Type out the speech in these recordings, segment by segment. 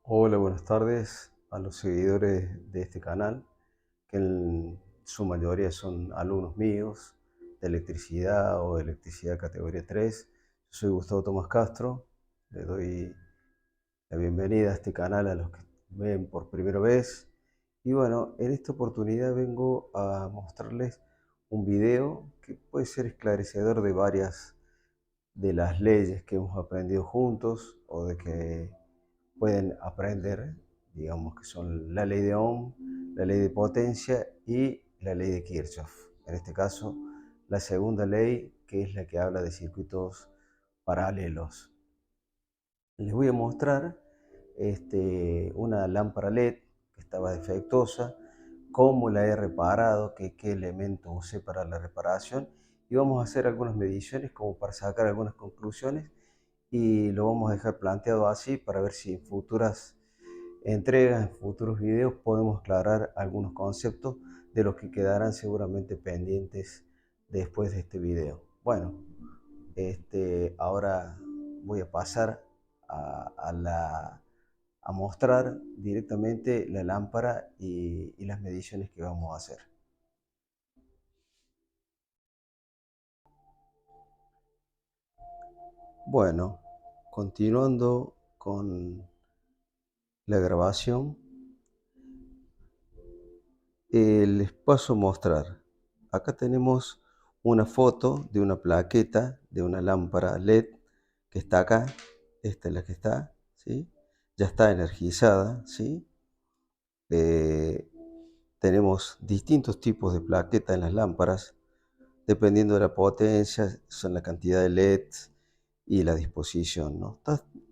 Hola, buenas tardes a los seguidores de este canal, que en su mayoría son alumnos míos de electricidad o de electricidad categoría 3. Yo soy Gustavo Tomás Castro, le doy la bienvenida a este canal a los que ven por primera vez. Y bueno, en esta oportunidad vengo a mostrarles un video que puede ser esclarecedor de varias de las leyes que hemos aprendido juntos o de que pueden aprender, digamos que son la ley de Ohm, la ley de potencia y la ley de Kirchhoff. En este caso, la segunda ley, que es la que habla de circuitos paralelos. Les voy a mostrar una lámpara LED que estaba defectuosa, cómo la he reparado, qué elemento usé para la reparación, y vamos a hacer algunas mediciones como para sacar algunas conclusiones, y lo vamos a dejar planteado así para ver si en futuras entregas, en futuros videos podemos aclarar algunos conceptos de los que quedarán seguramente pendientes después de este video. Bueno, ahora voy a pasar a mostrar directamente la lámpara y las mediciones que vamos a hacer. Bueno, continuando con la grabación, les paso a mostrar. Acá tenemos una foto de una plaqueta de una lámpara LED que está acá. Esta es la que está, ¿sí? Ya está energizada, ¿sí? Eh, Tenemos distintos tipos de plaquetas en las lámparas, dependiendo de la potencia, son la cantidad de LEDs y la disposición, ¿no?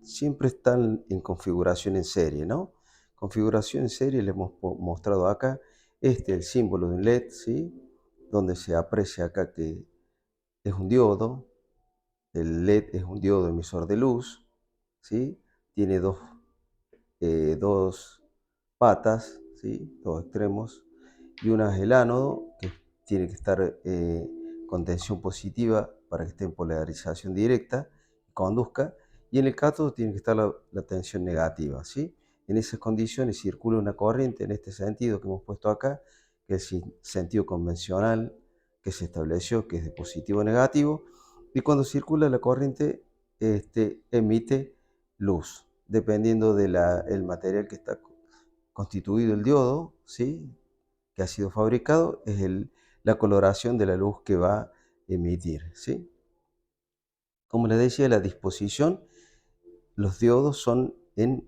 Siempre están en configuración en serie, ¿no? Configuración en serie le hemos mostrado acá. Este es el símbolo de un LED, ¿sí? Donde se aprecia acá que es un diodo. El LED es un diodo emisor de luz, ¿sí? Tiene dos patas, ¿sí? Dos extremos, y una es el ánodo, que tiene que estar con tensión positiva para que esté en polarización directa y conduzca, y en el cátodo tiene que estar la tensión negativa, ¿sí? En esas condiciones circula una corriente en este sentido que hemos puesto acá, que es el sentido convencional que se estableció, que es de positivo a negativo, y cuando circula la corriente emite luz, dependiendo del material que está constituido el diodo, ¿sí? Que ha sido fabricado, es la coloración de la luz que va a emitir, ¿sí? Como les decía, la disposición, los diodos son en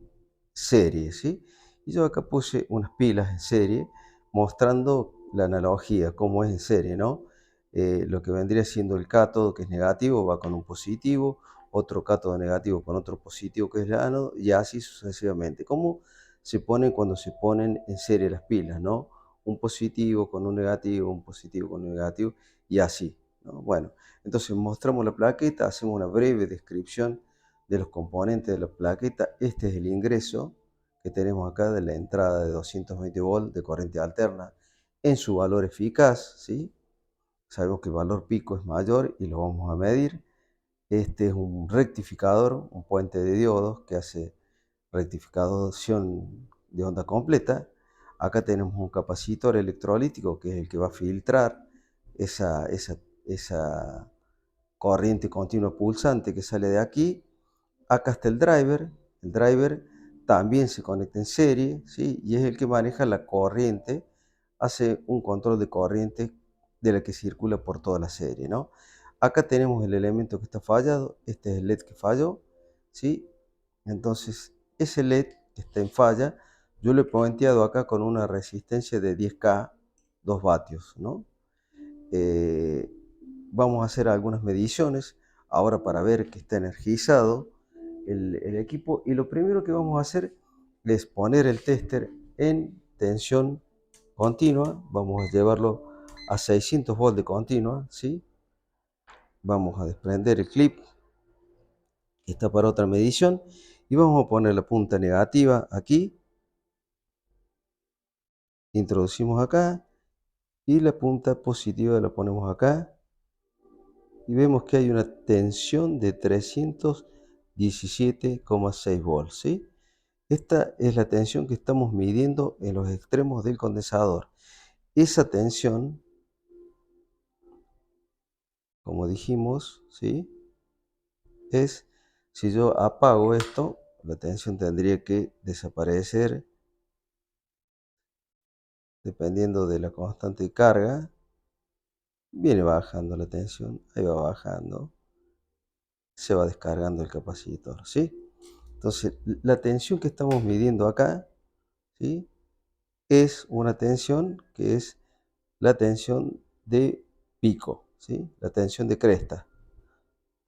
serie, ¿sí? Y yo acá puse unas pilas en serie mostrando la analogía, cómo es en serie, ¿no? Lo que vendría siendo el cátodo, que es negativo, va con un positivo, otro cátodo negativo con otro positivo, que es el ánodo, y así sucesivamente. ¿Cómo se ponen cuando se ponen en serie las pilas, ¿no? Un positivo con un negativo, un positivo con un negativo, y así, ¿no? Bueno, entonces mostramos la plaqueta, hacemos una breve descripción de los componentes de la plaqueta. Este es el ingreso que tenemos acá de la entrada de 220 volts de corriente alterna en su valor eficaz, ¿sí? Sabemos que el valor pico es mayor y lo vamos a medir. Este es un rectificador, un puente de diodos que hace rectificación de onda completa. Acá tenemos un capacitor electrolítico que es el que va a filtrar esa corriente continua pulsante que sale de aquí. Acá está el driver también se conecta en serie, ¿sí? Y es el que maneja la corriente, hace un control de corriente de la que circula por toda la serie, ¿no? Acá tenemos el elemento que está fallado, este es el LED que falló, ¿sí? Entonces, ese LED que está en falla, yo lo he planteado acá con una resistencia de 10K, 2 vatios, ¿no? Eh, Vamos a hacer algunas mediciones ahora para ver que está energizado el equipo, y lo primero que vamos a hacer es poner el tester en tensión continua. Vamos a llevarlo a 600 volts de continua, ¿sí? Vamos a desprender el clip que está para otra medición y vamos a poner la punta negativa aquí, introducimos acá, y la punta positiva la ponemos acá, y vemos que hay una tensión de 317,6 volts, ¿sí? Esta es la tensión que estamos midiendo en los extremos del condensador. Esa tensión, como dijimos, ¿sí? Es, si yo apago esto, la tensión tendría que desaparecer dependiendo de la constante de carga. Viene bajando la tensión, ahí va bajando, se va descargando el capacitor, ¿sí? Entonces, la tensión que estamos midiendo acá, ¿sí? Es una tensión que es la tensión de pico, ¿sí? La tensión de cresta,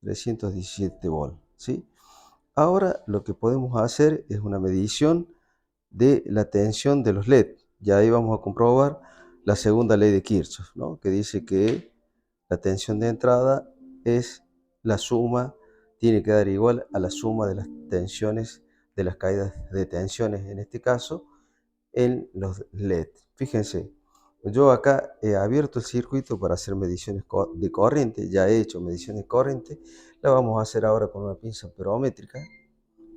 317 volt, ¿sí? Ahora lo que podemos hacer es una medición de la tensión de los LED. Ya ahí vamos a comprobar la segunda ley de Kirchhoff, ¿no? Que dice que la tensión de entrada es la suma, tiene que dar igual a la suma de las tensiones, de las caídas de tensiones, en este caso, en los LED. Fíjense, yo acá he abierto el circuito para hacer mediciones de corriente, ya he hecho mediciones de corriente, la vamos a hacer ahora con una pinza amperométrica.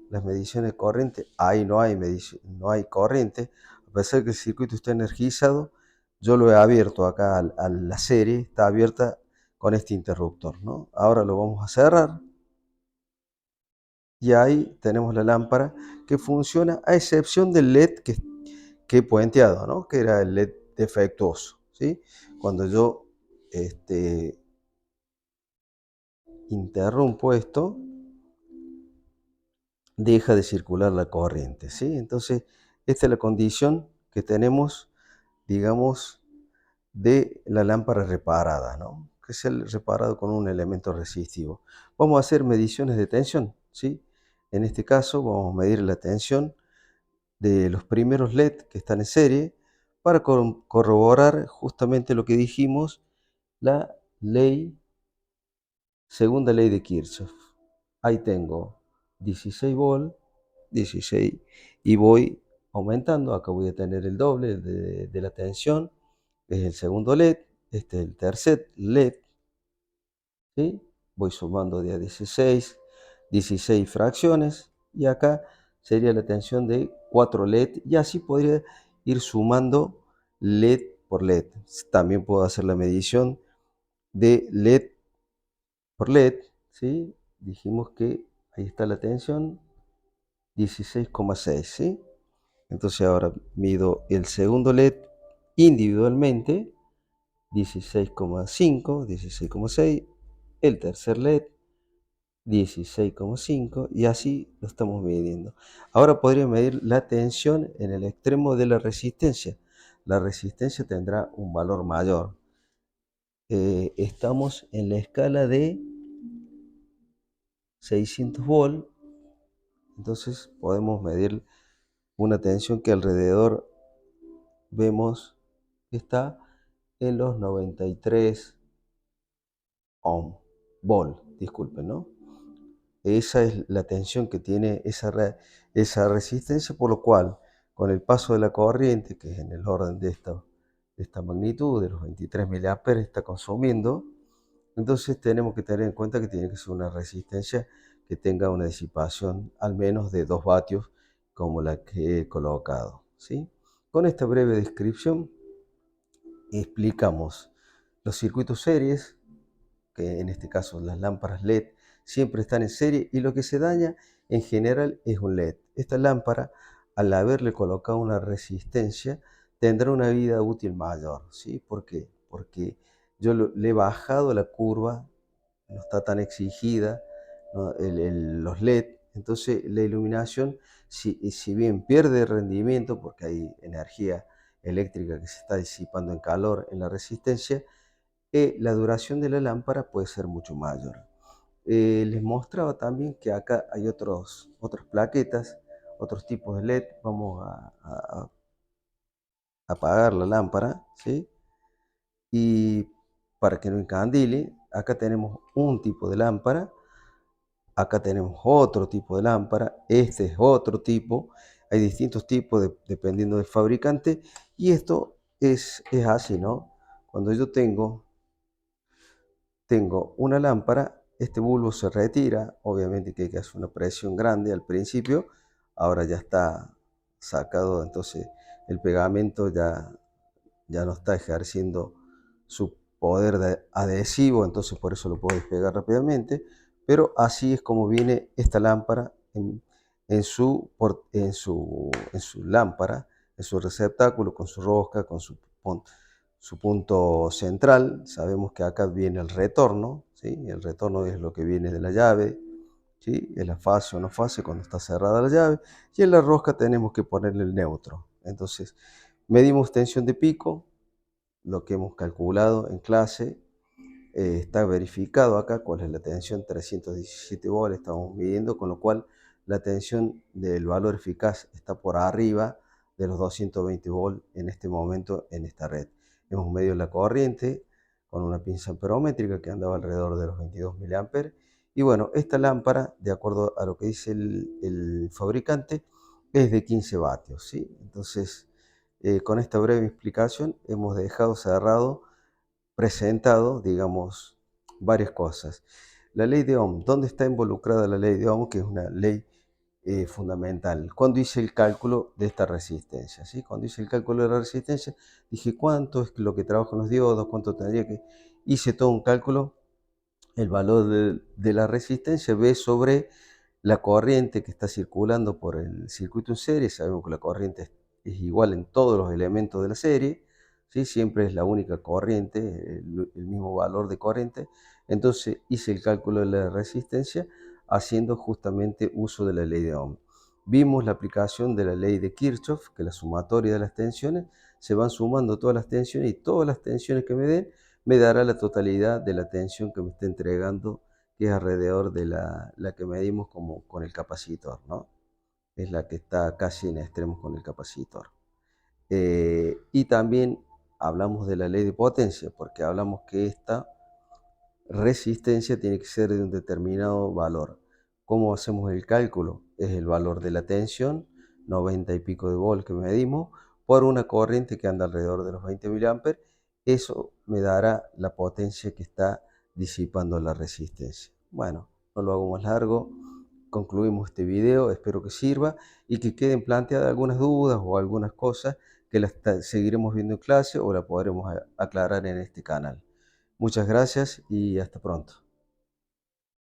Las mediciones de corriente, ahí no hay corriente, a pesar de que el circuito está energizado, yo lo he abierto acá a la serie, está abierta con este interruptor, ¿no? Ahora lo vamos a cerrar y ahí tenemos la lámpara que funciona a excepción del LED que he puenteado, ¿no? Que era el LED defectuoso, ¿sí? Cuando yo interrumpo esto, deja de circular la corriente, ¿sí? Entonces, esta es la condición que tenemos, digamos, de la lámpara reparada, ¿no? Que es el reparado con un elemento resistivo. Vamos a hacer mediciones de tensión, ¿sí? En este caso vamos a medir la tensión de los primeros LED que están en serie para corroborar justamente lo que dijimos, la ley, segunda ley de Kirchhoff. Ahí tengo 16 volt, 16 y voy aumentando, acá voy a tener el doble de la tensión, es el segundo LED, este es el tercer LED, ¿sí? Voy sumando de a 16, 16 fracciones y acá sería la tensión de 4 LED y así podría ir sumando LED por LED. También puedo hacer la medición de LED por LED, ¿sí? Dijimos que ahí está la tensión, 16,6, ¿sí? Entonces ahora mido el segundo LED individualmente, 16,5, 16,6, el tercer LED, 16,5 y así lo estamos midiendo. Ahora podría medir la tensión en el extremo de la resistencia. La resistencia tendrá un valor mayor. Estamos en la escala de 600 volt, entonces podemos medir una tensión que alrededor vemos que está en los 93 ohm, volt, disculpen, ¿no? Esa es la tensión que tiene esa resistencia, por lo cual con el paso de la corriente, que es en el orden de esta magnitud, de los 23 miliamperes está consumiendo, entonces tenemos que tener en cuenta que tiene que ser una resistencia que tenga una disipación al menos de 2 vatios como la que he colocado, ¿sí? Con esta breve descripción explicamos los circuitos series, que en este caso las lámparas LED siempre están en serie y lo que se daña en general es un LED. Esta lámpara, al haberle colocado una resistencia, tendrá una vida útil mayor, ¿sí? ¿Por qué? Porque yo le he bajado la curva, no está tan exigida, ¿no? Los LED, entonces la iluminación, si bien pierde rendimiento porque hay energía eléctrica que se está disipando en calor en la resistencia, la duración de la lámpara puede ser mucho mayor. Les mostraba también que acá hay otras plaquetas, otros tipos de LED. Vamos a apagar la lámpara, ¿sí? Y para que no encandile, acá tenemos un tipo de lámpara, acá tenemos otro tipo de lámpara, este es otro tipo, hay distintos tipos dependiendo del fabricante, y esto es así, ¿no? Cuando yo tengo una lámpara, este bulbo se retira, obviamente que hay que hacer una presión grande al principio, ahora ya está sacado, entonces el pegamento ya no está ejerciendo su poder adhesivo, entonces por eso lo puedo despegar rápidamente, pero así es como viene esta lámpara en su lámpara, en su receptáculo, con su rosca, con su punto central. Sabemos que acá viene el retorno, ¿sí? El retorno es lo que viene de la llave, ¿sí? Es la fase o no fase cuando está cerrada la llave, y en la rosca tenemos que ponerle el neutro. Entonces, medimos tensión de pico, lo que hemos calculado en clase, está verificado acá cuál es la tensión, 317 volts estamos midiendo, con lo cual la tensión del valor eficaz está por arriba de los 220 volts en este momento en esta red. Hemos medido la corriente con una pinza amperométrica que andaba alrededor de los 22 miliamperes. Y bueno, esta lámpara, de acuerdo a lo que dice el fabricante, es de 15 vatios, ¿sí? Entonces, con esta breve explicación hemos dejado cerrado, presentado, digamos, varias cosas. La ley de Ohm, ¿dónde está involucrada la ley de Ohm? Que es una ley fundamental. Cuando hice el cálculo de esta resistencia, ¿sí? Cuando hice el cálculo de la resistencia, dije cuánto es lo que trabajan los diodos, cuánto tendría que... Hice todo un cálculo, el valor de la resistencia V sobre la corriente que está circulando por el circuito en serie. Sabemos que la corriente es igual en todos los elementos de la serie, ¿sí? Siempre es la única corriente, el mismo valor de corriente. Entonces hice el cálculo de la resistencia haciendo justamente uso de la ley de Ohm. Vimos la aplicación de la ley de Kirchhoff, que la sumatoria de las tensiones, se van sumando todas las tensiones, y todas las tensiones que me den me dará la totalidad de la tensión que me está entregando, que es alrededor de la que medimos como con el capacitor, ¿no? Es la que está casi en extremos con el capacitor. Y también hablamos de la ley de potencia, porque hablamos que esta resistencia tiene que ser de un determinado valor. ¿Cómo hacemos el cálculo? Es el valor de la tensión, 90 y pico de volts que medimos, por una corriente que anda alrededor de los 20 miliamperes. Eso me dará la potencia que está disipando la resistencia. Bueno, no lo hago más largo. Concluimos este video, espero que sirva y que queden planteadas algunas dudas o algunas cosas que las seguiremos viendo en clase o la podremos aclarar en este canal. Muchas gracias y hasta pronto.